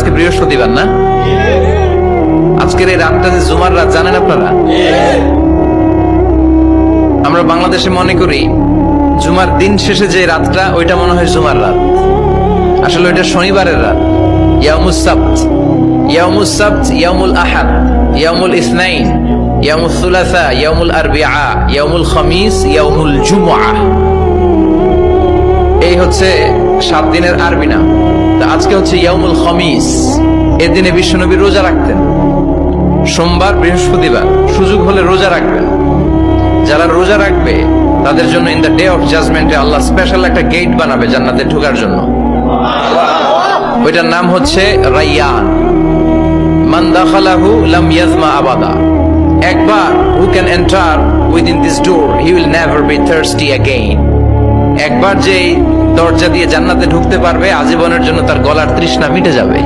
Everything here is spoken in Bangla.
আজকে বৃহস্পতিবার না? আজকের এই রাতটা যে জুমার রাত জানেন আপনারা? আমরা বাংলাদেশে মনে করি জুমার দিন শেষে যে রাতটা ওইটা মনে হয় জুমার রাত, আসলে ওইটা শনিবারের রাত। ইয়াউমুস সাবত, ইয়াউমুস সাবত, ইয়াউমুল আহাদ, ইয়াউমুল ইসনাইন, ইয়াউমুল সুলাসা, ইয়াউমুল আরবিআ, ইয়াউমুল খামিস, ইয়াউমুল জুমআ। এই হচ্ছে 7 দিনের আরবি নাম। তা আজকে হচ্ছে ইয়াউমুল খামিস। এর দিনে বিশ্বনবী রোজা রাখতেন। সোমবার, বৃহস্পতিবার সুযোগ হলে রোজা রাখবেন। যারা রোজা রাখবে তাদের জন্য ইন দ্য ডে অফ জাজমেন্টে আল্লাহ স্পেশাল একটা গেট বানাবে জান্নাতে ঢোকার জন্য। ওইটার নাম হচ্ছে রাইয়ান। মান দাখালাহু লাম ইয়াজমা আবাদা। একবার who can enter within this door he will never be thirsty again. একবার যে দরজা দিয়ে জান্নাতে ঢুকতে পারবে আজীবনের জন্য তার গলার তৃষ্ণা মিটে যাবে।